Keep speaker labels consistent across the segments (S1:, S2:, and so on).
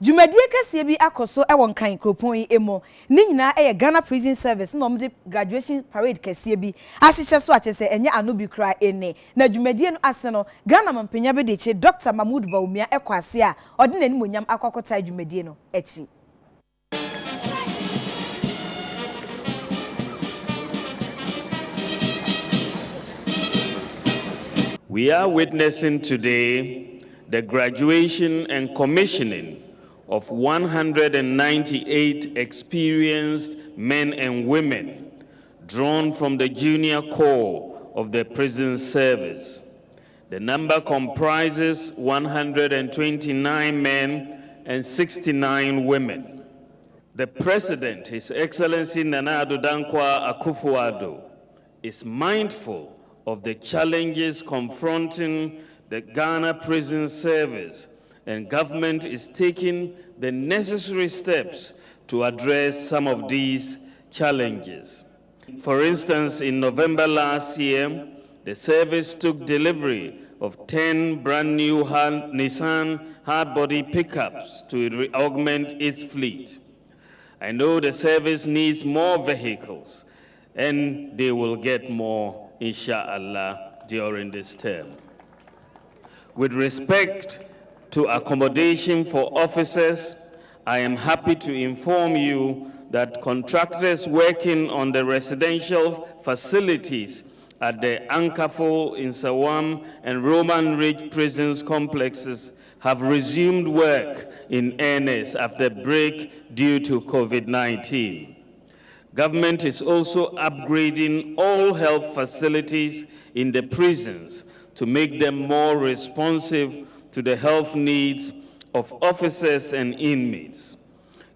S1: Dwumadie kese bi akoso e won kan kropon yi emo ni nyina e Ghana Prison Service no mde graduation parade kese bi ahyeche so achese enye anobi kra ene na dwumadie no ase no Ghana mampanya be de che Dr. Mahmoud Baumia ekwase a ode nani monyam akokota dwumadie no echi.
S2: We are witnessing today the graduation and commissioning of 198 experienced men and women drawn from the junior corps of the prison service. The number comprises 129 men and 69 women. The President, His Excellency Nana Addo Dankwa Akufo-Addo, is mindful of the challenges confronting the Ghana Prison Service, and government is taking the necessary steps to address some of these challenges. For instance, in November last year, the service took delivery of 10 brand new Nissan hard-body pickups to augment its fleet. I know the service needs more vehicles, and they will get more, inshallah, during this term. With respect to accommodation for officers, I am happy to inform you that contractors working on the residential facilities at the Ankafo, Insawam, and Roman Ridge prisons complexes have resumed work in earnest after break due to COVID-19. Government is also upgrading all health facilities in the prisons to make them more responsive to the health needs of officers and inmates.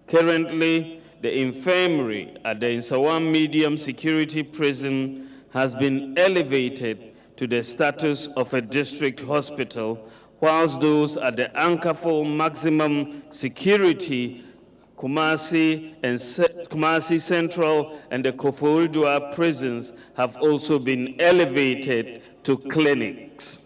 S2: Currently, the infirmary at the Insawam Medium Security Prison has been elevated to the status of a district hospital, whilst those at the Ankafo Maximum Security Kumasi Central and the Koforidua prisons have also been elevated to clinics.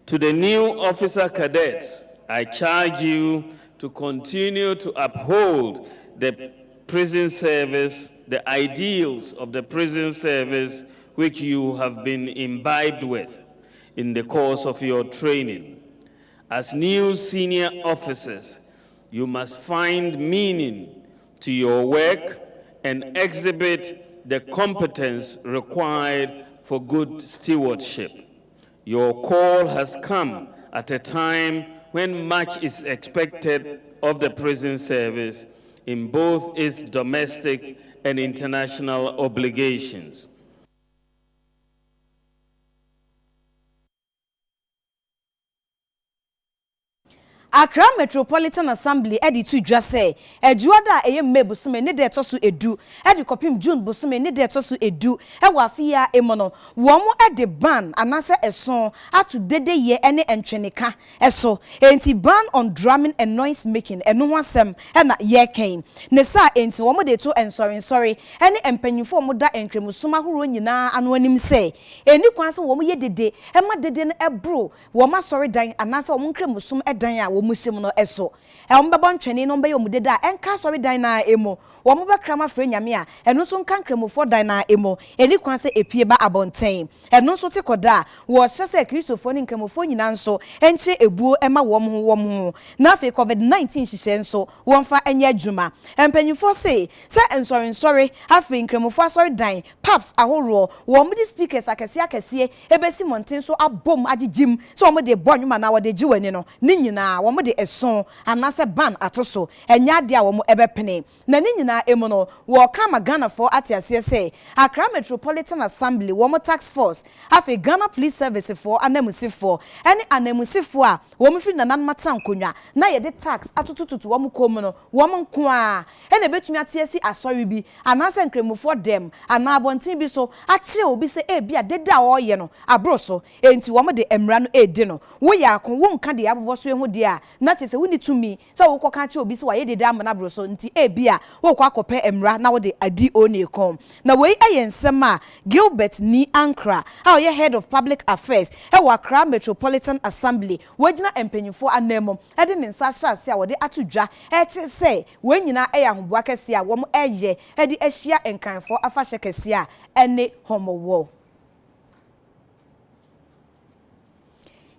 S2: To the new officer cadets, I charge you to continue to uphold the prison service, the ideals of the prison service which you have been imbibed with in the course of your training. As new senior officers, you must find meaning to your work and exhibit the competence required for good stewardship. Your call has come at a time when much is expected of the prison service in both its domestic and international obligations.
S1: Accra Metropolitan Assembly edi tu dwa se ejuada eye mebusome ne de toso edu edi kopim June busome ne de toso edu e wa Afia emono wo mo edi ban anase eson atu dede ye ene entweneka eso enti ban on drumming and noise making eno ho asem e na ye ken ne sa enti wo mo de to sorry ene empanyifo mo da enkremusuma horo nyina ano anim se eni kwan se wo mo ye dede e ma dede no ebro wo ma sorry dan anase wo mo nkremusum edan a musim no eso e ombebo ntwene no mbe yomudede a enka sori dan na emo wo mo bekrama fre nyame a eno so nka nkremofo dan na emo eni kwan se epie ba abonten eno so te koda wo hyese kristofo ni nkremofo nyina nso enche ebuo ema wo mo na afi covid-19 hihye nso wonfa enye adwuma empanyifo se ensori afi nkremofo asori dan paps ahoro wo mo di speakers akese ebesi monten so abom agigim so wo mo de bonwuma na wo de jiwani no ni nyina wo mo de eson anase ban atoso enya de a wo mo ebepene na ni nyina emu no wo kama Ghana for atiase se Accra Metropolitan Assembly wo mo tax force afi Ghana Police Service for anamusifo ene anamusifo a wo mo firi nanan matan konwa na ye de tax atotototo wo mo kom no wo mo nko a ene betumi atiasi asori bi anase nkremufo dem ana abontin bi so ache obi se e bia deda wo ye no abro so enti wo mo de emra no edi no wo ya akon wo nka de abobo so ehu de a na che se woni tumi se wo koka che obi se wa ye dede amana bro so nti e bia wo kwa kope emra na wo de adi oni kom na wei ayensem a Gilbert ni Ankra how ye head of public affairs e wa Accra Metropolitan Assembly wagina empanyifo anemo e de nsa hyase a wo de atodwa e che se we nyina e ya hoboa kese a wo mo eye e de ahia enkanfo afahye kese a ene homowo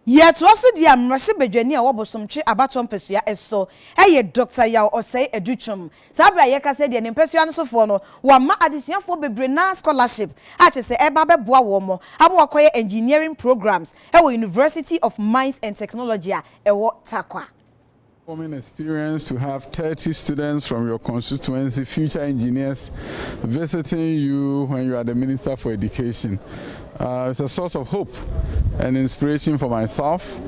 S1: Yet also the amrashe bedwani a wobosomtwe abaton pesua eso eye Dr. Yaw Osei Educhum sabra ye ka se de ne pesua no sofo no wa ma adesuafo bebre na scholarship a che se eba beboa wo mo abo akoye engineering programs e wo University of Mines and Technology a e wo Takwa
S3: Common experience to have 30 students from your constituency, future engineers, visiting you when you are the Minister for Education. It's a source of hope and inspiration for myself.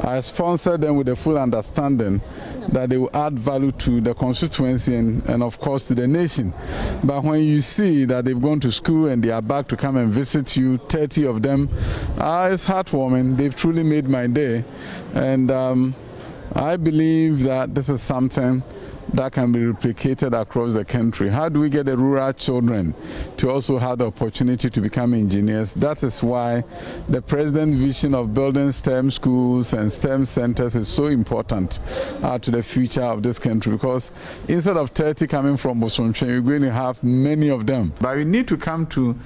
S3: I sponsor them with a full understanding that they will add value to the constituency and of course to the nation. But when you see that they've gone to school and they are back to come and visit you, 30 of them, it's heartwarming. They've truly made my day. And I believe that this is something that can be replicated across the country. How do we get the rural children to also have the opportunity to become engineers? That is why the president's vision of building STEM schools and STEM centers is so important to the future of this country, because instead of 30 coming from Bosomtwe, you're going to have many of them. But you need to come to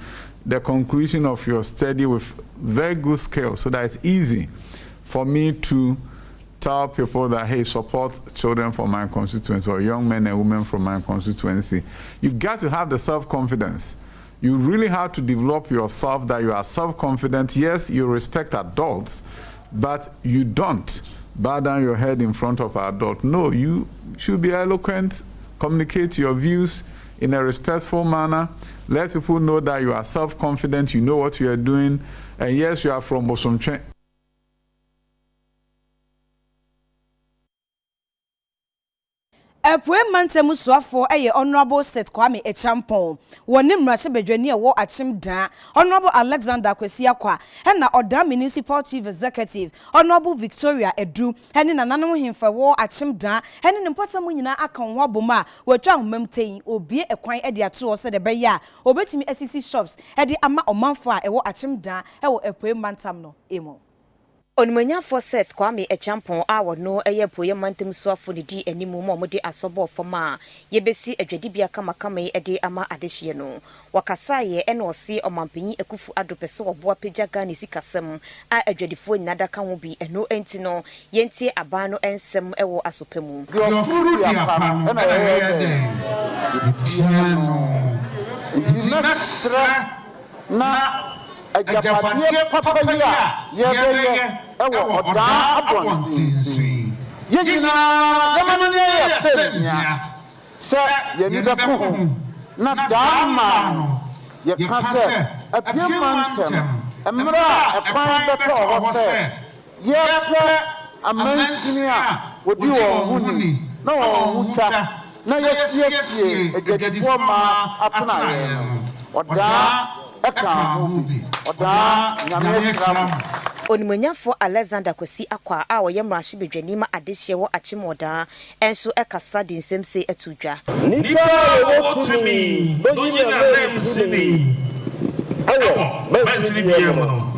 S3: the conclusion of your study with very good skills so that it's easy for me to tell people that, hey, support children from my constituency or young men and women from my constituency. You've got to have the self-confidence. You really have to develop yourself that you are self-confident. Yes, you respect adults, but you don't bow down your head in front of an adult. No, you should be eloquent, communicate your views in a respectful manner. Let people know that you are self-confident, you know what you are doing, and yes, you are from Bosomtwe.
S1: Epwe mantemu suafo eye Honorable Seth Kwame Echampon woni mrashe bedwani e wo achim dan Honorable Alexander Kwesi Akwa na Oda Municipal Chief Executive Honorable Victoria Edu ene nananom hemfa wo achim dan ene ne mpatamu nyina akan ho aboma watwa homamten obie ekwan e de ato se de be ya obetumi assisi shops e de ama omanfo a e wo achim dan e wo epwe mantam no emo Onimanya for Seth Kwame Echampon awo no eye poye mantem suafo ne di animu mo mode asobo foma yebesi adwadibia kama ede ama adehye no wakasa ye ene osi omampanyi ekufu adopese oboa pagya Ghana sikasem a adwadifo nyada ka ho bi eno enti no yentie aban no ensem ewo asopemu
S4: na Japadia papaya, Yabaya, Oda Abontinsi. Yena, Yamania, Sir, Yanida, not Dama, Yakasa, a Piamantem, a Mura, a Pine or say, Yapa, a Mansinia, would you all Woody, no, Muta, no, yes, a good former up tonight, or da.
S1: Onimanyafo Alexander Kwesi Akwa a wo yemrahye bedwani ma adehye wo achimoda enso ekasa de nsemse atudwa
S5: nipa wotumi bonyina lemsini ayo mesini biemo no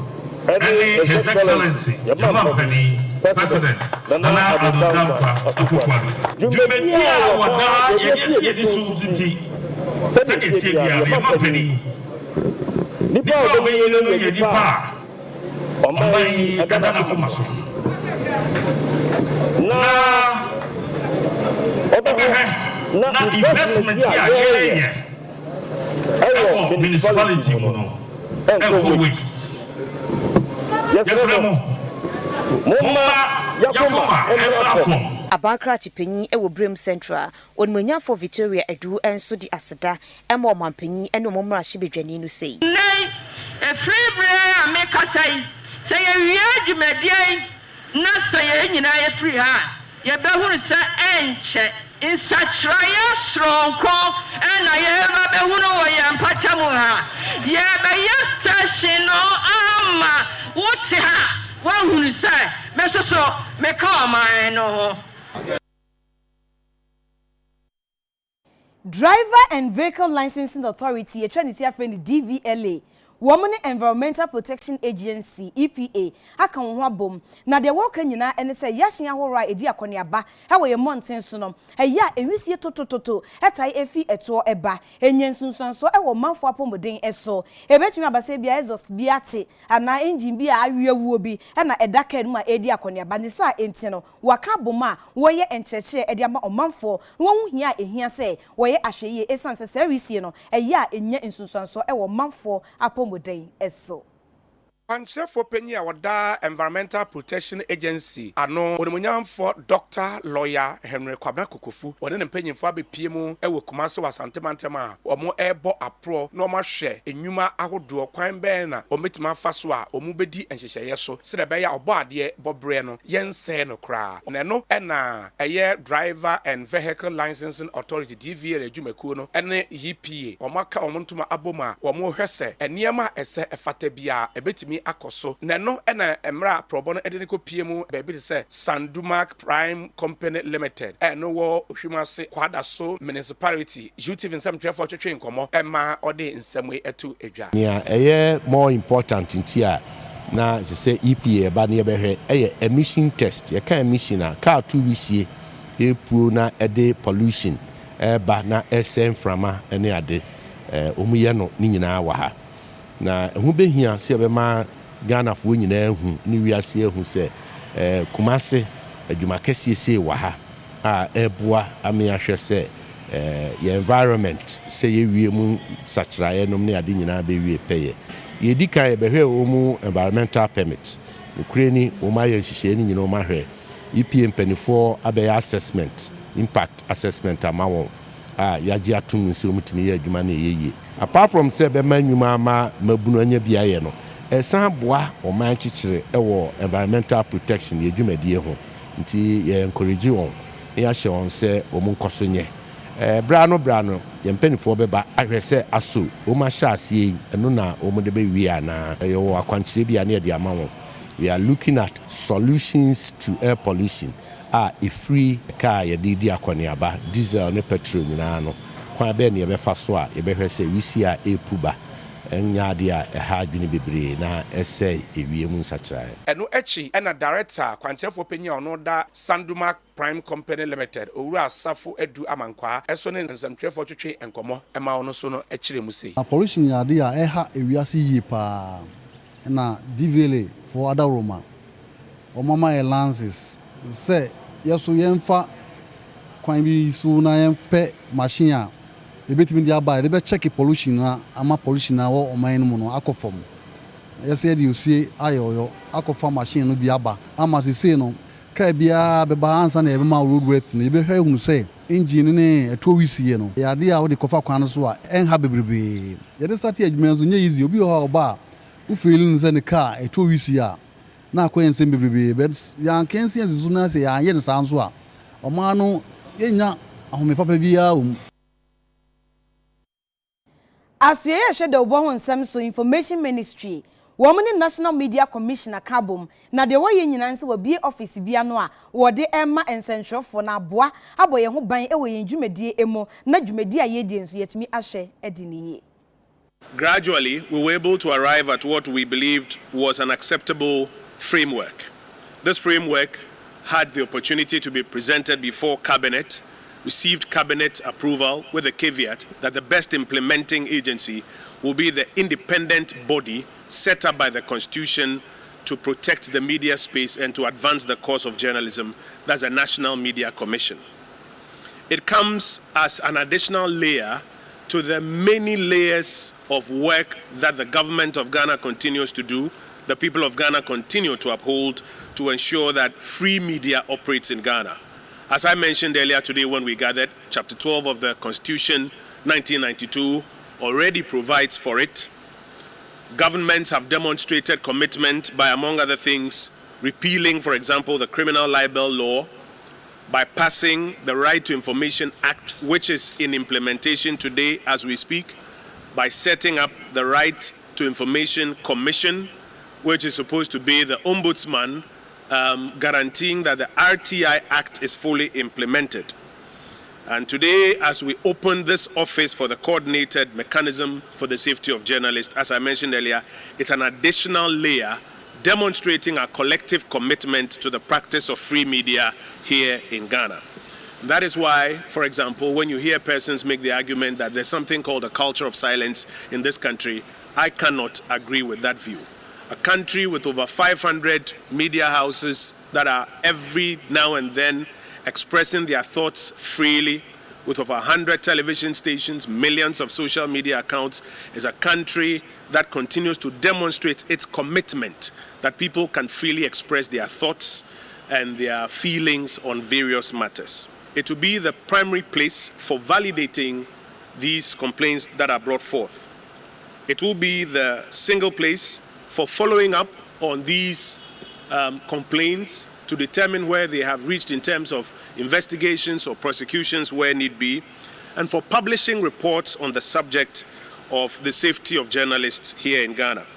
S5: ene his excellency yamampani president nana adodampa akufwado jumedia wada yesi sunti sɛ etie bia yamampani nipa obeyelo no yedipa omai adana kumaso na investment ya yeye ayo municipality mono eco waste yes mama yakoma efrafom
S1: Abankra chipenyi ewo Brem Central onimanyafo Victoria Edu enso di aseda ema omampanyi ene omomra hyebedwani no sei
S6: nei free bre ameka sai say ye adwumadie na say ye nyina ye free ha ye behuru se enche insatraya stronko na ye ba behuru wo ye mpatamu ha ye be station no ama wote ha wahuru se mesoso me ka man no.
S1: Driver and Vehicle Licensing Authority, a Trinity friend DVLA, Women Environmental Protection Agency EPA, aka ho bom na de work nyina ene se yahia hora edi akoniaba e wo ye mountain so no eya enwisie totototo etai efi eto eba enyensunsanso e wo manfo apomoden eso ebetumi abase bia exhaust biate ana engine bia awiewuo bi e na edaka nu ma edi akoniaba ne sa enti no waka bom a wo ye encheche edi ama omanfo wo hu hia ehia se wo ye ahweye esanse service no eya enya ensunsanso e wo manfo apom Midday eso.
S7: Panchefo penyi a wada Environmental Protection Agency ano onemunyamfo Dr. Lawyer Henry Kwabena Kokofu wone ne mpanyimfo abepie mu ewo Kumase wasantemantam a omo ebo apro na omo hwe enwuma ahodo kwan ben na ometima faso a omu bedi enhyehyeye so se de be ya obo ade bobre no yense no kra na no ena eye Driver and Vehicle Licensing Authority DVLA adwumakuo no ene EPA omo aka omo ntoma aboma omo hwese eniema ese efata bia ebetimi akoso neno ena emra probo no edene ko piemu bebi se Sandumak Prime Company Limited eno wo hwimase kwada so municipality UTV nsem twefo twetwe nkomo ema ode nsemwe etu edwa
S8: nia eye more important ntia na se EPA ba ne behwe eye emission test ye kan emission a car to wisie epuo na ede pollution ba na esen frama ene ade omuye no ni nyina wa ha na hu behia se be ma Ghana fo nyina hu ni wiase hu se Kumase adwuma kese wa ha a eboa ame ahwe se ye environment se ye wie mu sachraye nom ne ade nyina be wie peye ye dikan be hwe o mu environmental permit ukreni o ma ye hihye ni nyina o ma hwe EPA mpanifo abe assessment impact assessment amawon yaji atum nse omutimi ye adwuma na yeye apart from say be manwuma ma mabunu anya biaye no esan boa o man chichire ewo environmental protection ye dwumadie ho nti ye encourage won ya hye won se o mu nkoso nye brano ye mpanifo beba ahwese aso o ma hye asie eno na o mu de be wi ana yo akwankyire bia na ye de amawon. We are looking at solutions to air pollution. A free car ye di akwaniaba diesel ne petrol nyina no kwa be ne be fa so a ye be hwese wisi a epuba enya de a ha adwene bebre na ese ewie mu nsachirae
S7: eno echi ena director kwankyerefo penyi ono da Sandumak Prime Company Limited owura asafo edu amankwa eso ne nsamtwefo twetwe enkomo ema ono so no echire mu sei
S9: pollution ya de a eha ewiase yi pa na DVLA for other Roma o mama lances say yeso yemfa kwan bi su na yempe machine a ebetimi dia ba de be check pollution na ama pollution na wo oman mu no akofom yese de usie ayoyo akofa machine no bi aba ama se no ka bia be ba ansa na ebe ma road width na ebe hwe hunu say engine ne eto wisie no ya de a wo de kofa kwan so a enha bebrebe ye de start adwuma nso nye easy obi ho ba u feeling ze ne car eto wisie a na akwense bebrebe but ya kense azizu na se ya ye ne sanso a oman no yenya ahome papa bia
S1: Asiedu hwede obo ho nsem so Information Ministry woman National Media Commissioner kabom na de wo ye nyina nse wo bie office bia no a wo de emma ensenthrofo na aboa aboye ho ban e wo ye dwumadie emo na dwumadie a ye die nso yetumi ahwe ediniye.
S10: Gradually, we were able to arrive at what we believed was an acceptable framework. This framework had the opportunity to be presented before Cabinet, received Cabinet approval with the caveat that the best implementing agency will be the independent body set up by the Constitution to protect the media space and to advance the cause of journalism. That's a National Media Commission. It comes as an additional layer to the many layers of work that the government of Ghana continues to do, the people of Ghana continue to uphold to ensure that free media operates in Ghana. As I mentioned earlier today when we gathered, Chapter 12 of the Constitution 1992 already provides for it. Governments have demonstrated commitment by, among other things, repealing, for example, the criminal libel law, by passing the Right to Information Act, which is in implementation today as we speak, by setting up the Right to Information Commission, which is supposed to be the ombudsman guaranteeing that the RTI Act is fully implemented. And today, as we open this office for the coordinated mechanism for the safety of journalists, as I mentioned earlier, it's an additional layer demonstrating our collective commitment to the practice of free media here in Ghana. That is why, for example, when you hear persons make the argument that there's something called a culture of silence in this country, I cannot agree with that view. A country with over 500 media houses that are every now and then expressing their thoughts freely, with over 100 television stations, millions of social media accounts, is a country that continues to demonstrate its commitment that people can freely express their thoughts and their feelings on various matters. It will be the primary place for validating these complaints that are brought forth. It will be the single place for following up on these complaints to determine where they have reached in terms of investigations or prosecutions where need be, and for publishing reports on the subject of the safety of journalists here in Ghana.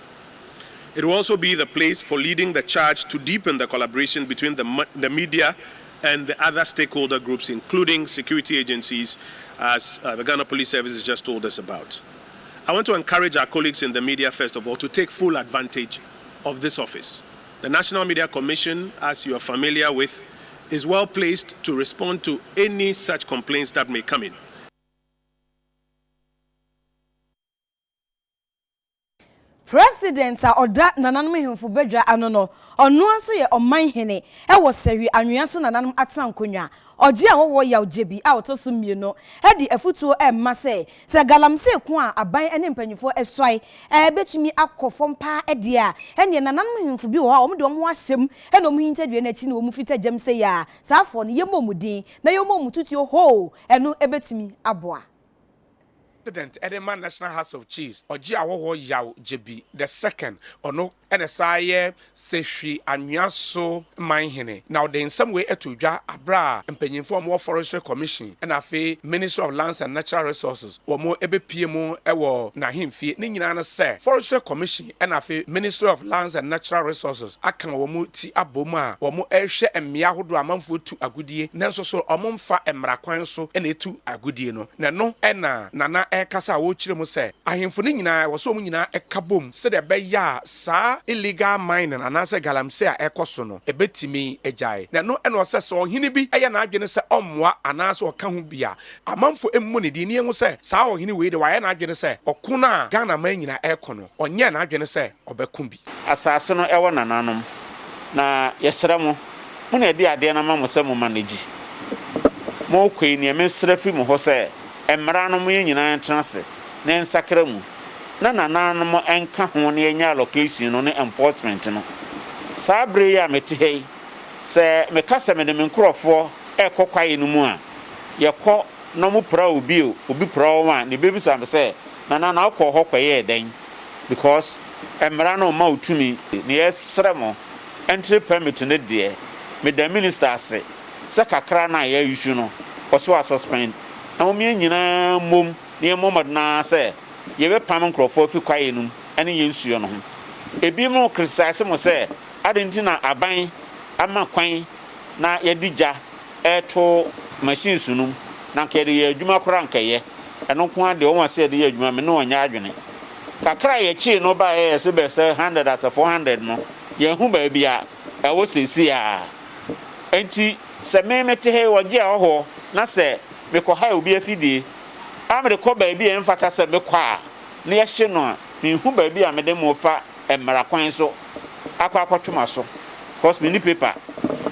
S10: It will also be the place for leading the charge to deepen the collaboration between the media and the other stakeholder groups, including security agencies, as the Ghana Police Service has just told us about. I want to encourage our colleagues in the media, first of all, to take full advantage of this office. The National Media Commission, as you are familiar with, is well placed to respond to any such complaints that may come in.
S1: President oda nananom hemfo bedwa anono ono anso ye omanhene e wo sewi anwea so nananom atsankonwa oje a wo ya ojebi a otoso mieno e di afutuo e mma se galamse ko a aban ene mpanyifo esoi e betumi akofom pa e de a ene nananom hemfo bi wo ha omde omho ahyem e no muhintadwe na chi na omu fita gem se ya saafo no yemomudin na yemomututio ho eno e betumi aboa.
S7: President Edeman National House of Chiefs oji awowo yaw jebi the second ono enesaye sehwi anwaso manhene now the in some way etudwa abra empanyimfo mo forestry commission and afi Ministry of Lands and Natural Resources wo mo ebepie mu ewo na hemfie ni nyina na se forestry commission and afi Ministry of Lands and Natural Resources akan wo mo ti abom a wo mo ehwe emmea hodo amanfo tu agudie nanso so omomfa emrakwan so ene etu agudie no na no ena nana kasa wo chire mu se ahemfo ni nyina wo so mu nyina ekabom se de be ya sa illegal mining anase galamse a ekoso no ebetimi ejae na no eno se so hini bi eye na adwene se omwa anase o ka ho bia amanfo emmu ne di ne hu se sa o hini we de wa ye na adwene se okuna Ghana man nyina ekono onye na adwene se obekum bi
S4: asase no ewo nananom na yesere mo na edi ade na ma se mo manage mo kwei ne mesere fi mo ho se emra no mo nyina entrance na ensakra mu na nananom enka ho ne enya allocation no ne enforcement no sabre ya meti hei se me kasa me de me nkrofo ekokwaye no mu a yekọ no mo pra obi pra wa ne bebi sam se na akọ ho kwaye den because emra no ma utumi ne esre mo entry permit ne de me the minister ase se kakra na ya issue no oso suspend na mo nyina mom ne momad na se ye be pam nkrofo fi kwaye num ene ye nsuo no ho ebi mo criticize mo se adentina aban ama kwan na ye digya eto machine sunum na kede ye adwuma kora nkaye eno ko ade o wase de ye adwuma me no onya adwene kakra ye chi no ba ye se be se 100 as 400 no ye hu ba bia e wo sesi a enti se me mete he woje a ho na se me ko ha obi afidie amede ko ba bia emfata se me kwa na ye hye no a me hu ba bia me de mo fa emara kwan so akwakotuma so cause me ni paper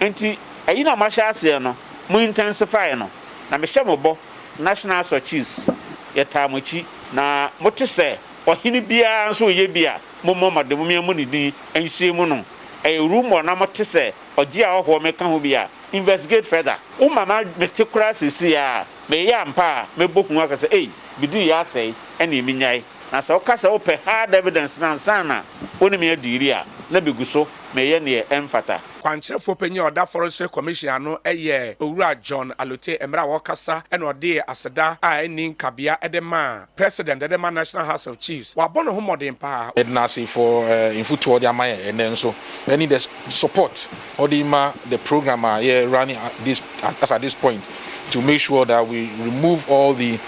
S4: enti ayi na ma sha ase no mo intensify no na me hye mo bo national searches yetamochi na motese ohini bia nso ye bia momomade mo miamu ni din enhie mu no e rumor na motese oje a ho me ka ho bia investigate further umama meticulous si a me ya mpa me bohu aka se bidi ya sei ene eminyai na se o ka se o pe hard evidence na sana oni me adiri a na beguso meyɛ ne ɛmfata.
S7: Kwankyerɛfoɔ panyin a ɔda forestry commission ano ɛyɛ owura John Alote emra wɔkasa ɛna ɔde aseda a ɛni nkabea ɛde ma president ɛde ma National House of Chiefs wabɔ ne ho mmɔden paa.
S11: Ednasi for infutu ɔde ama yɛ ɛnɛ nso any the support ɔde ma the program running at this point to make sure that we remove all the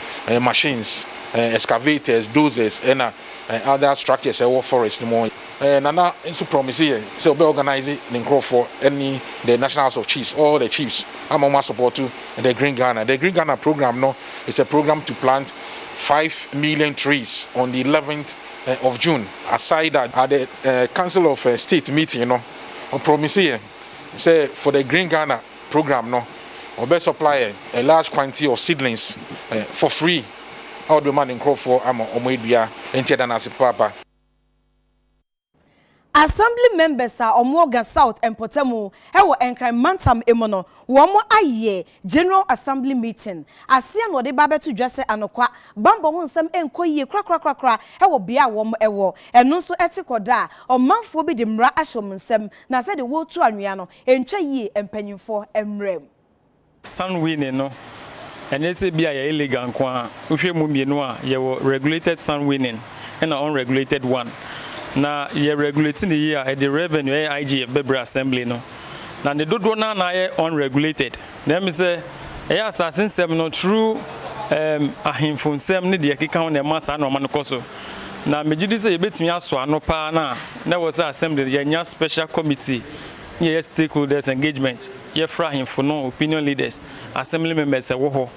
S11: machines, excavators, dozers, and other structures in forest more. Nana also promise here, so we organize it in for any the National House of Chiefs, all the chiefs. I'm on my support to the Green Ghana. The Green Ghana program no, it's a program to plant 5 million trees on the 11th of June. Aside that, at the Council of State meeting, you know, I promise here, say for the Green Ghana program no. Or best supply a large quantity of seedlings for free. All the money in crop for Omoedia and Tiadanasi Papa.
S1: Assembly members are Omoga South and Potamo, Ewo Enkrai Mantam Emono, Womo Aye, General Assembly meeting. Asian what the Baba to dress anokwa, Bambo Hunsam Enkoye, cra, Ewo Bia Womo Ewo, and no so etiko da, or Manfobi de Mra Ashomensem, na said the wool to Aniano, and Chaye and Penny for Emrem.
S12: Sun winning no, and they say be a illegal kwa. Ushe mumienwa ye regulated sun winning and an unregulated one. Na ye regulating the year at the revenue IG Bebra Assembly no. Na the do na ye unregulated. Them say assassin sem no true ahimfun sem ne de keka on e masa na man koso. Na mejidi say betimi aso ano pa na was assembly ye nya special committee. Yes, stakeholders engagement. Ye frahim for no opinion leaders, assembly members a woho.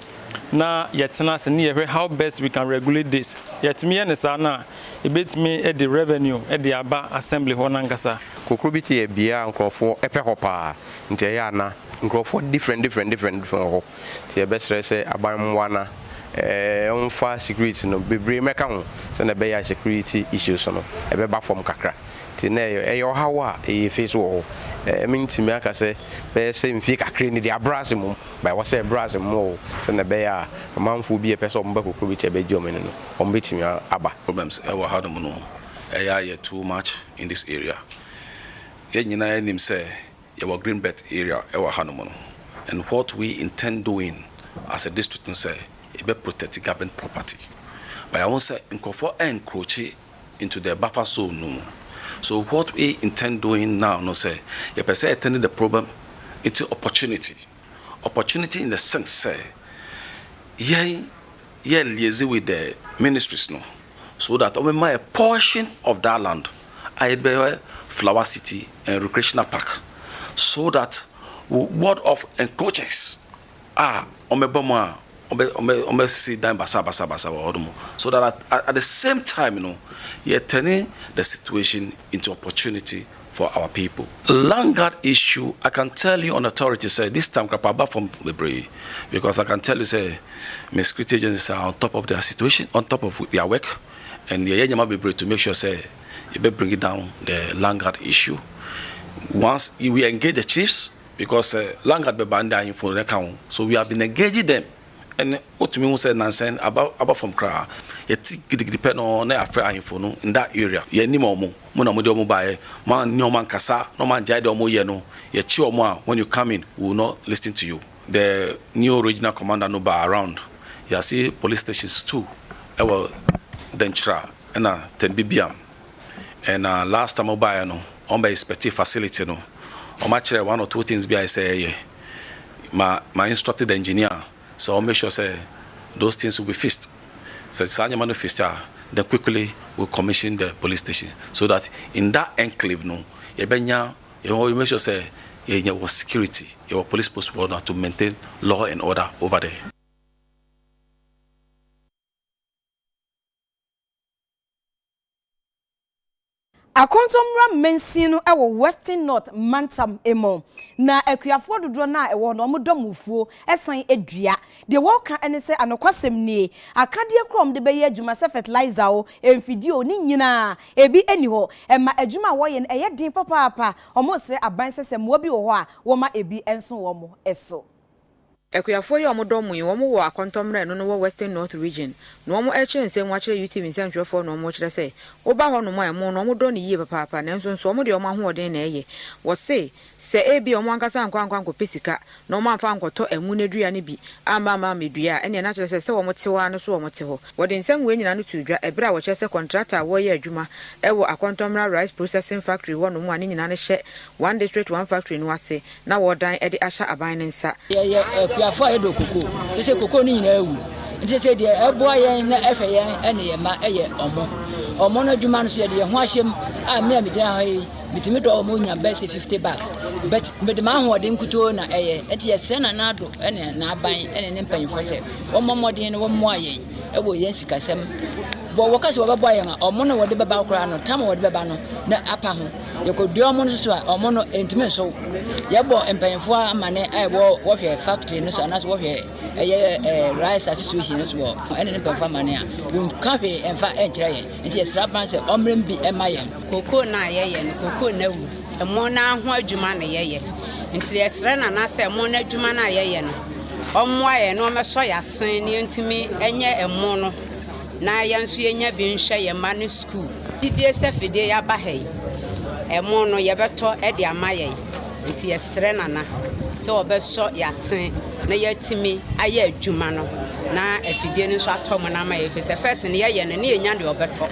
S12: Na yetna se ne how best we can regulate this. Yet me and sana e bet me at the revenue at the aba assembly ho nankasa.
S8: Kokrobiti e bia nkrofo epe ho pa. Nte ya na nkrofo different ho. Ti e besre se abanmwa na onfa security no bebre meka ho se na be ya security issues no e be ba form kakra. Ti na e yo hawa e face wo minti me aka se be se mfi kakre ni dia brass mum by was say brass mum se na be ya manfo bi e pese omba kokro bi te be jom no ombetimi aba
S13: problems e wa hado no e too much in this area ye nyina enim say ye wa green belt area e wa hado no and what we intend doing as a district no say e be protect government property but I won't say nkofo encroach into the buffer zone no. So what we intend doing now, no say, you per se turning the problem into opportunity. Opportunity in the sense, say, liaise with the ministries, no, so that we may a portion of that land, I be Flower City and Recreational Park, so that word of encroachers see down basa so that at the same time, you know, you're turning the situation into opportunity for our people. Land guard issue, I can tell you on authority, say this time apart from the Bray, because I can tell you, say, my security agencies are on top of their situation, on top of their work, and the Yanyama be to make sure, say, you better bring it down the land guard issue. Once we engage the chiefs, because land guard be banned info the account, so we have been engaging them. And what to me was said nonsense about from cra. You depend on Afia info no in that area. You ni momo. Mona mo de omo bae. Man no man kasa. No man jai de omo ye no. You chi omo when you come in, we will not listen to you. The new regional commander no ba around. You see police stations too. Ewa Denchra and Tenbibiam. And last time I buy no on by expected facility no. On actually one or two things be I say my instructed engineer. So I'll make sure say those things will be fixed. So Sanya fixed, then quickly we'll commission the police station so that in that enclave no, you make sure say your security, your police post to maintain law and order over there.
S1: Akontomra mensinu ewo Western North Mantam emo na akuafo dodo na ewo no omodomufuo esan edua de woka ene se anokwasem nie akade krom de beye adwuma se fertilizer o emfidi o ni nyina ebi eni ho ema adwuma wo ye eye din papa omo se aban sesem wo bi wo ho a wo ma ebi enso wo mo eso
S14: Ekuyafo ye omodomu yi omo wo akontomre no no Western North region no omo eche nsem wa kire UTV nsentwefo no omo kire say oba ho no mo emo no omo do ne yie papa na nso omo de omo ahoden na eye wo se ebi omo ankasa ankwa pesika no omo amfa ankoto emu na dua ne bi ama medua ene na kire se omo tewa no so omo te ho wo de nsem we nyina no tudwa ebra wo kire se contractor wo ye adwuma ewo akontomra rice processing factory wo no mo ane nyina ne hye one district one factory no ase na wo dan e de ahya aban ne nsa
S15: Afia edo koko ese koko ni nyina ewu ntese de eboa yen na efe yen ene ye ma eye omo no dwuma no so ye de ho ahyem a me amigina ha yi bitimi do omo nya best 50 bucks but me de ma ho de nkuto na eye enti ye se na do ene na aban ene ne mpanyfo se omo modin ne wo mo ayen ebo yen sikasem bo wokase wo beba yen omo no wo de beba kura no tam wo de beba no na apa ho ye ko de omo no so a omo no entime so ye bo mpanyfo amane wo hwe factory no so na so wo hwe rice association no so ene ne mpanyfo amane a wo cafe enfa enkyere yen enti ye strapan se omrem bi emayen
S16: koko na ye no koko na wu emo na ho adwuma na ye enti ye tre na se emo na adwuma na ye no omo aye no me so ya sen ne ntimi enye emo no na yansu yenya bi nhwe ye ma no school didie se fide ya ba hei emo no ye beto e de amaye nti ye sere nana se obeso ya sen na yatimi aye adwuma no na afidie no so atom na ma ye fese first ne ye no ne yenya de obeto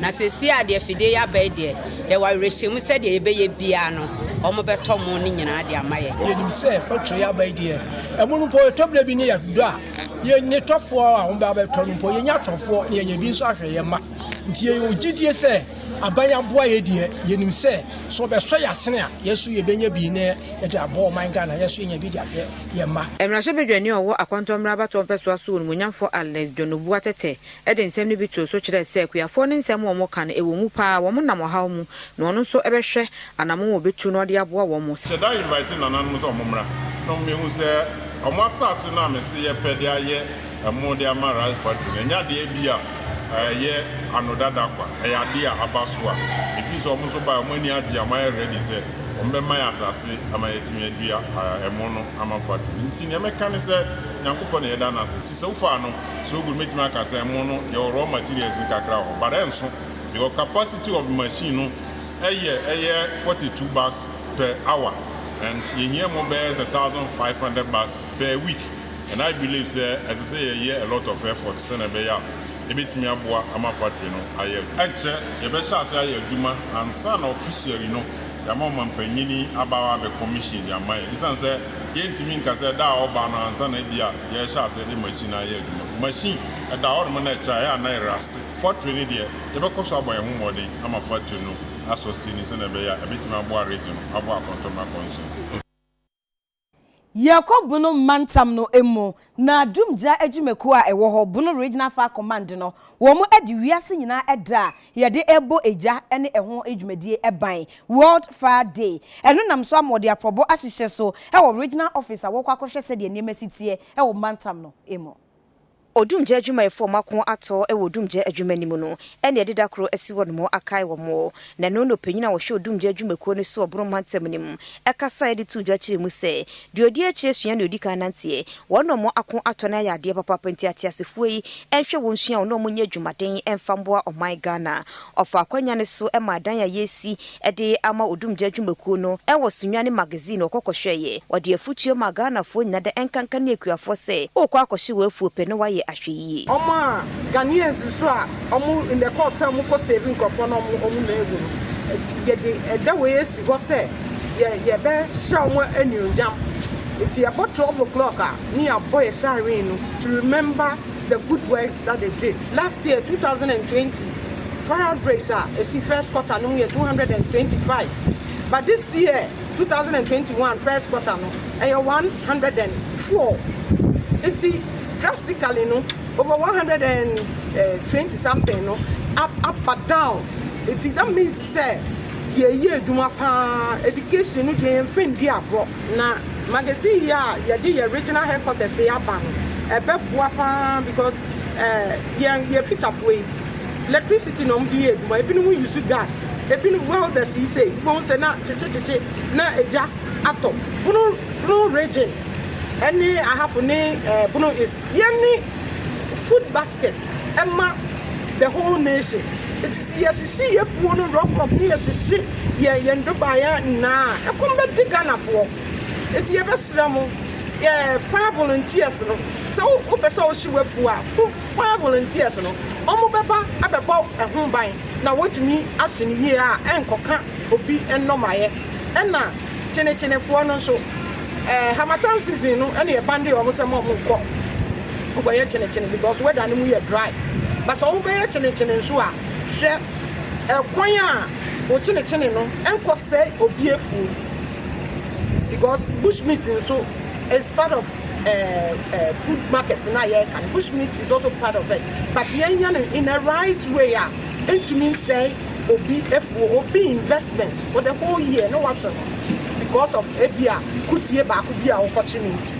S16: na se si ade afidie ya ba de ye wa rehemu se de ebe ye bia no omo beto mo ni nyina de amaye
S17: ye nim se factory ya ba de emo no po tobla bi ne ya do a ye ne tofo a wo ba beto no po ye nya tofo ne ye bi so ahwe ye ma nti ye ogidie se abanya boa ye die ye nim se so be so ya sene a yesu ye benya bi ne ye da bo man Ghana yesu ye nya bi dia ye ma
S14: emrahye bedwani owo akwantomra bato mpeso aso no munyamfo Alex Jonobu atete e de nsem ne bi to so kire se kuyafo ne nsem wo mo kan ewo mu pa wo mo nam haw mu no ono so ebehwe anamo wo betu no de aboa wo mo
S18: se da invite nanan so mo mra no me hu se omo asase na me se ye pede aye emo de amara factory nya de bia ye anodada kwa ya dia abasua ifi so muso ba mo ni adi ama ready say ombe man asase ama yetimi adua emo no ama fatu nti ne meka ne se nyankopɔ ne yeda na se ti se ufa no so good metima aka se emo no your raw materials in kakra ho but enso the capacity of the machine no eye 42 bags per hour and ye hear more bears 1,500 bags per week and I believe say as I say a lot of effort send be ya ebetimi aboa ama factory no aye enche ye be sha say aye adwuma and san officially no ya mama mpanyini abawa be commission ya mai isan say ye ntimi nka say da oba no ansa na bia ye sha say the machine aye adwuma machine da or mo na cha ya na rust factory ni de ye be koso aboa ye ho modern ama factory no asustain ni na be ya ebetimi aboa region aboa control conscience
S1: Yakob no mantam no emu na dumja adwumaku a ewo ho bunu regional fire command no wo mu adi wiase nyina eda ye de ebo eja ene eho adwumadie eban World Fire Day eno nam so amode aprobo ahyehye so ewo regional officer wo kwakwohwe se de nemasitie ewo mantam no emu Odumje adwuma efo makon ato e wodumje adwuma nimu no ene ededa kro asiwo no mo akai wo mo na no panyina wo hwe odumje adwumakuo ne so obro mantem nim ekasa edi tu dwa kire mu se de odi akire sua ne odi kan nantie wono mo akon ato na ya de papa panti atiasefuo yi enhwe won sua no mo nya adwumaden emfamboa o my Ghana ofa akwanya ne so e madan ya yesi ede ama odumje adwumakuo no e wo sunwane magazine okokohweye ode afutuo ma Ghana fo nyina de enkanka ne akuafo se okwa akohye wo afuo pe no waye ahweyi
S19: Oma Ghanaians so a omu in the course am ko saving crofo no omu na egu ye de we esi go say ye be show mo aniunjam it ye about 12 o'clock near boy siren to remember the good works that they did last year 2020 fire outbreaks esi first quarter no year 225 but this year 2021 first quarter no 104 it drastically no over 120 something no up and down it that means say ye duma pa education no dey fin bi abro na magazine ya the regional headquarters ya ban e be boa pa because ye fit of way electricity no be eduma ebi no use gas ebi no well that he say won say na chichichi na eja ato no region any I have any bunu is any food basket emma the whole nation. It is yes see if one rough here see ye yendo baya na e come be Ghana for it ye besramo yeah 5 volunteers no so who person wo shi wafu a 5 volunteers no omo beba abebo ehun ban na wotumi asene ye a enkoka obi ennomaye ena chene fo no so Hamatan season no ene e bande omo se mo ko ye chene because weather no mu dry but so wo be chene nso a hwe kwan a wo chene no enko say obi efu because bush meat so is part of food market na here can bush meat is also part of it but in a right way and to mean say obi investment for the whole year no was because of ebia kusie ba ku bia opportunity.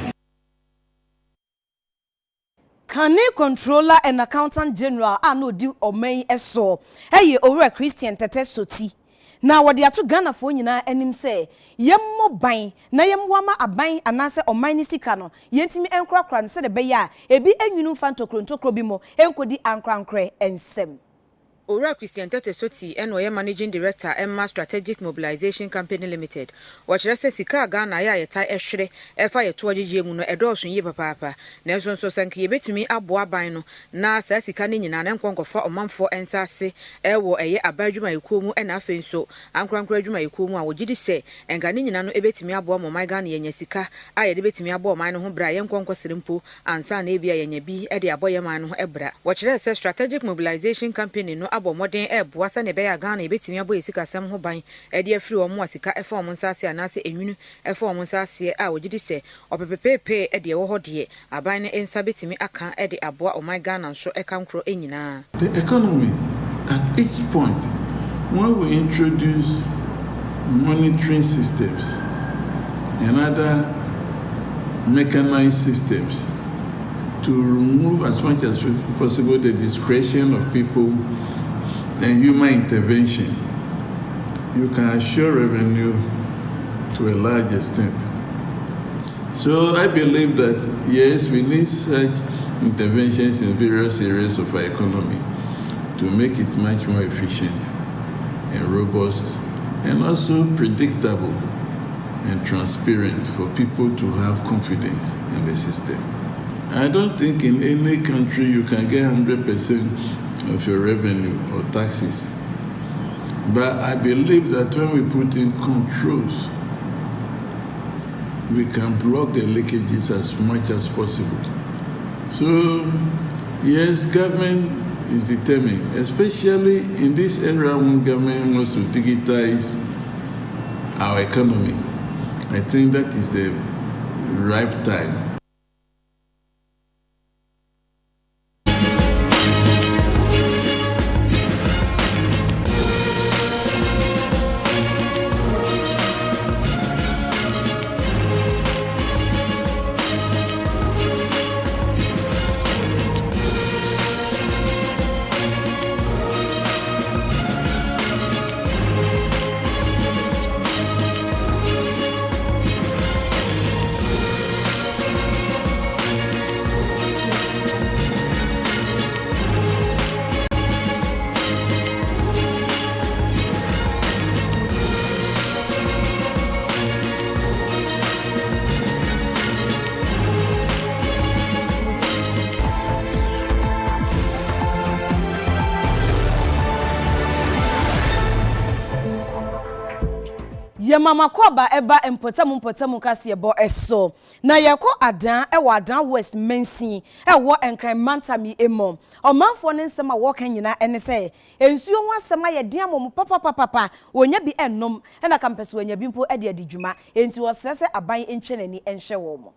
S1: Kane controller and accountant general no di omen eso eye owura Christian Tete Soti na wode ato Ghana fo nyina anim se yemmo ban na yemwama aban anase oman ni sika no yentimi enkrakra se de beya ebi enwunu fantokrontokro bi mo enkodi ankrankre ensem.
S14: Owura Christian Tete Soti and managing director Emma Strategic Mobilization Company Limited. Watch rese sika Ghana ya yeta ehwere efa ye toagye mu no edoso yi papa na enso so sanke yebetumi aboa ban no na sa sika ne nyina na nkonkofa omanfo ensase ewo eye abadwuma ekomu na afenso ankrankra adwuma ekomu a wogidi se enga ne nyina no ebetumi aboa mo man Ghana yenya sika a ye de betumi aboa man no ho bra ye nkonkosere mpo ansa na ebia yenya bi e de aboa ye man no ho ebra. Watch rese Strategic Mobilization Company no abo modern eboa sa ne be ya Ghana ebetimi abo esika sem ho ban e de afiri omo asika efa omo nsase anase enwunu efa omo nsase a wogidi se opepepepe e de wo ho de aban ne ensa betimi aka e de aboa oman Ghana nso e kankro enyina.
S20: The economy at each point when we introduce monitoring systems and other mechanized systems to remove as much as possible the discretion of people and human intervention, you can assure revenue to a large extent. So I believe that, yes, we need such interventions in various areas of our economy to make it much more efficient and robust and also predictable and transparent for people to have confidence in the system. I don't think in any country you can get 100% of your revenue or taxes. But I believe that when we put in controls, we can block the leakages as much as possible. So, yes, government is determined, especially in this era when government wants to digitize our economy. I think that is the right time.
S1: Mama Kwaba eba empotamu kase ebo eso na yeko adan ewa adan West Mensi ewo enkremantami emo omanfo ne nsema wo kan nyina ene se ensuo ho asema ye dia mom papa wonya bi ennom na campus wonya bi mpo ade adidwuma enti wo sese aban entwenani enhwe wo mo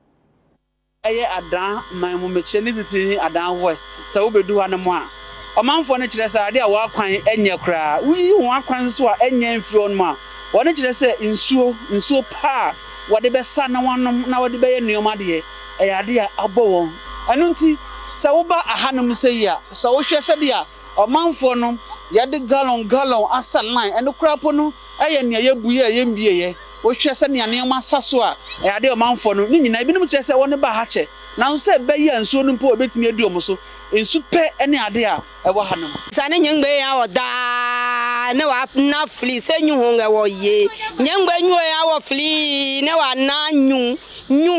S21: eye adan man mo meche ni titiri adan West se wo bedu ha no a omanfo ne kire sa ade a wo akwan enye kra wi wo akwan so a enye mfiri on ma wone kire se nsuo pa wode besa na wanom na wode be nneoma de ade a abo won anu nti se wo ba ahanum se ya se wo hwe se de a omanfo no yade gallon asa line eno krapo no eye ne ye buye ye mbie ye wohwɛ sɛ nea nneɛma asa so a ɛyade ɔmanfo no ne nyinaa ebinom kyerɛ sɛ wɔne ba ha kyɛ nanso sɛ bɛyɛ nsuo no mpo obetumi adi ɔmo so nsu pɛ ne ade a ɛwɔ ha no
S2: sane nyengbe ya oda ne wa na fli se nyu honga wo ye nyengbe nyu ya wo fli ne wa na nyu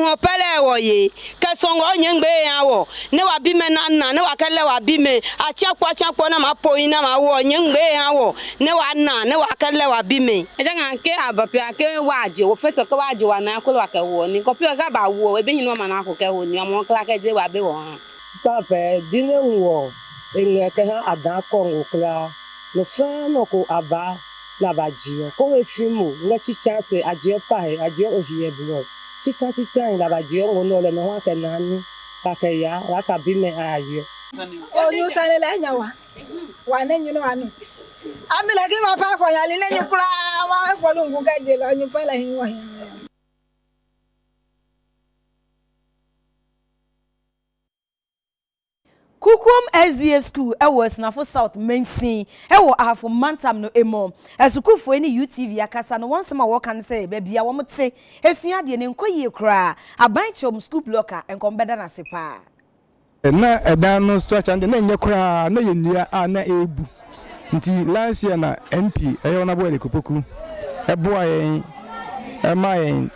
S2: ho pele wo ye ke songo nyengbe ya wo ne wa bi me na ne wa kele wa bi me achakpo na ma po ina ma wo nyengbe ya wo ne wa na ne wa kele wa bi me
S22: eja nke abapia ke waje wo feso ke waje wa na ko wa ke wo ni ko pio ga ba wo e be yin ma na ko ke wo ni omo kla ke je wa be wo ha
S23: Papa, dinner war in a adakon okra, no fan or aba, Lavagio, come a fumo, let it chance a geo pie, a geo of your blood. Chicha in Lavagio, no, and one can none, like a ya, like a bime a year.
S24: Oh, you say Lena, one then you know, I mean, like him a papa, and then you cry, one who get you and you fell him.
S1: Kukum SDA school was na for South Mainsin ewo ahafo mantam no emo esukufo eni UTV akasa no won sema wo kan say baby a wo mte esua de ne nkoyie kra abanchom school blocker enkombeda na sepa
S25: na edan no structure de na nye kra na yenua a na ebu nti last year na MP eyo na boy de kopoku eboa yen ma yen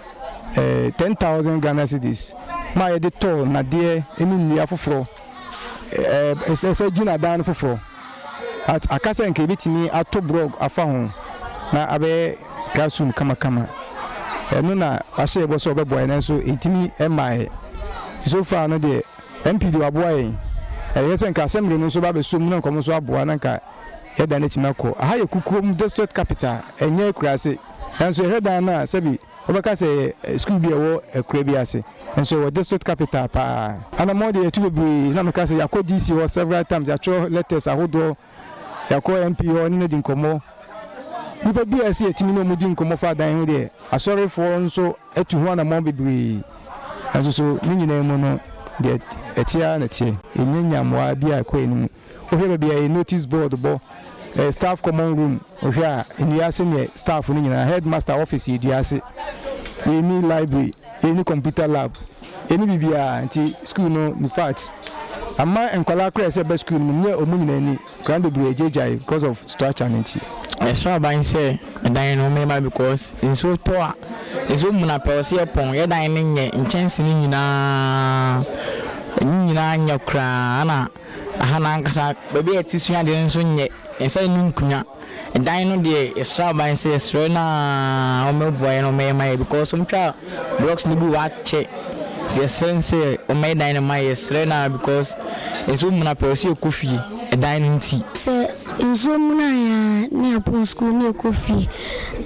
S25: 10,000 Ghana cedis ma ye de to na de eni nua foforo ese gina dan foforo at akasa nke bitimi ato blog afa ho na abe classroom kama eno na ahye ebo so obeboa na so etimi emae so far no de MP de waboa yen yese nka assembly no so ba be so mu na nkomo so aboa na nka yeda na timako aha ye kukum district capital enye kurase enso hedan na sabi obaka say school bi ewo ekura bi ase enso we district capital pa ana mo de tu be na meka say yakọ DC was several times yakọ letters ahodo yakọ MP o ni na di nkomo nipa bi ase etimi no mudi nkomo fa dan ho de asori for nso etu ho na mo bibiri enso so ni nyina mu no de etia na tie enyanyamwa bi akọ enimu ohwe be a notice board bo staff common room ohia eniase ne staff ni nyina headmaster office eduase any library any computer lab any bibia anti school no in fact ama enkwala kra se be school no nye omu nyina ni grand be ejejai because of structure anti
S26: extra ban say dan no mema because in so to a eso muna pose pon ye dan ni nye chance ni nyina nya kra na ahana nkasa baby etisua de nso nye ensa ni nkunya dan no de extra ban say extra na o me boy no me mai because some twa blocks ni bu wa che the sense o me dan no mai extra na because eso muna pose kofi dan nti
S27: se enso muna ya ni upon school ni kofi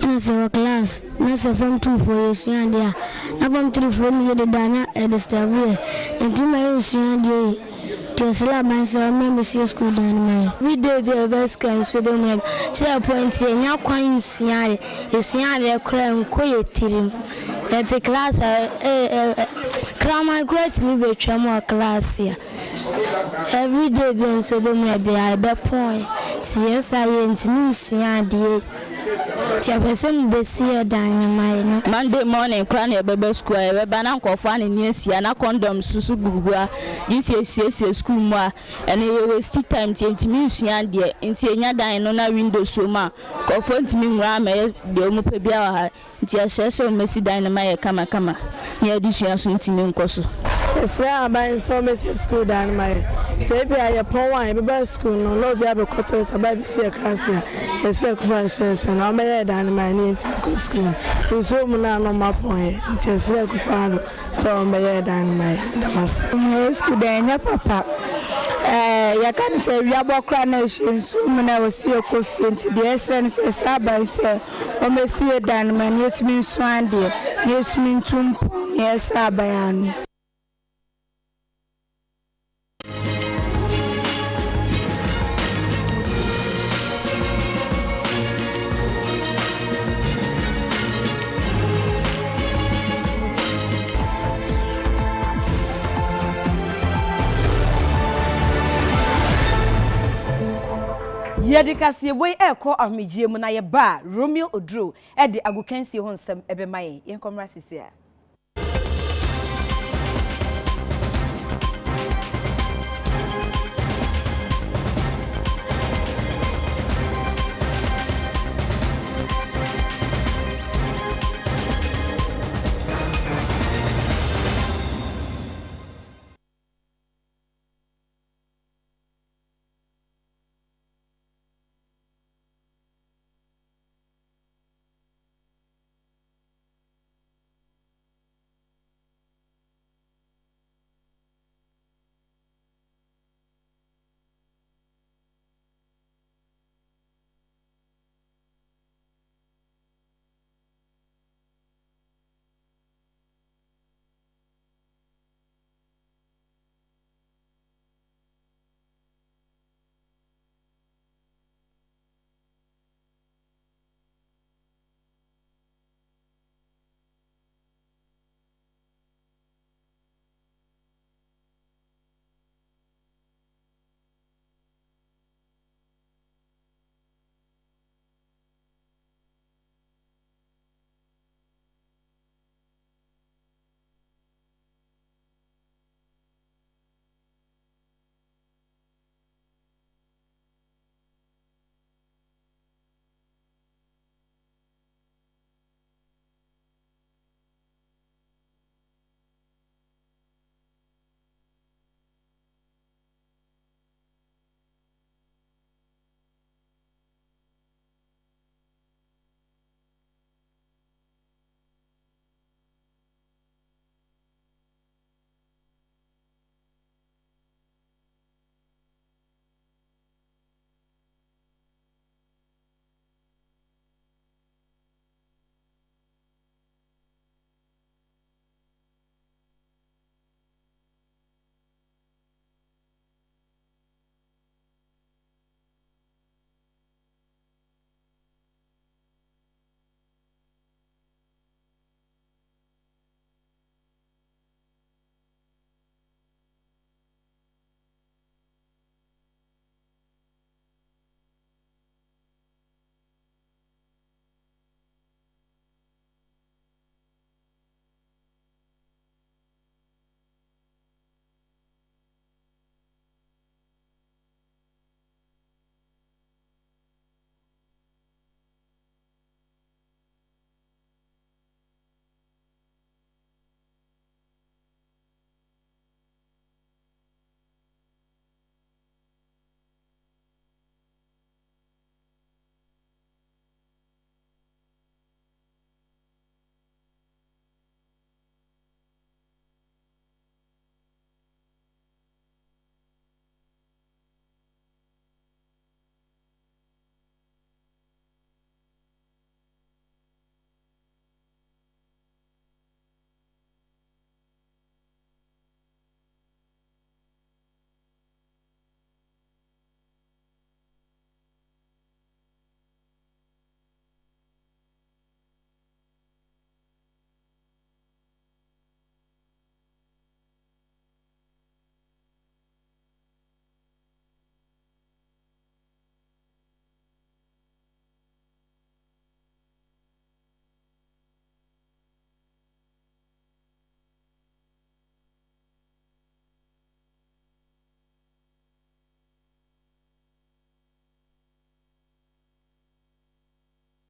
S27: na se class na se form 2 for yesia dia na form 3 for ni de dana e de stable enti mai yesia dia Tesla myself me see school down my we dey be best school so dem me say point here nya kwan nsiare esiare kra nko yetirim that class grammar great me be twam class ya every day be so dem me be I be point yes I ntimi nsiade Tiapesem besia dynamite.
S22: Monday morning, cranny a baby school, a banana of one in Yesia, and a condom susu gugua, GCS school more, and you wasted time to me, dear, in Tia dine on a window so ma, confront me rames, the Omopebia, just so messy dynamite, kama, near this year soon to me coso.
S24: Yes, I buy so messy school dynamite. Say if I upon one, every school, no, be able to quarters about the sea class here, a circumference, and I'm a dynamite into school. You so no my point, just like father, so I'm a dynamite. School day, papa. You can say we are about cranation, so when I was still coffee into the essence, as I say, or may see a dynamite, yet means swan dear, yes, mean to yes, Abayan.
S1: Yedikasie boy eko ahmejie mu na ye ba Romeo Odro e de agokansie ho nsem ebe maye yenkomra sisia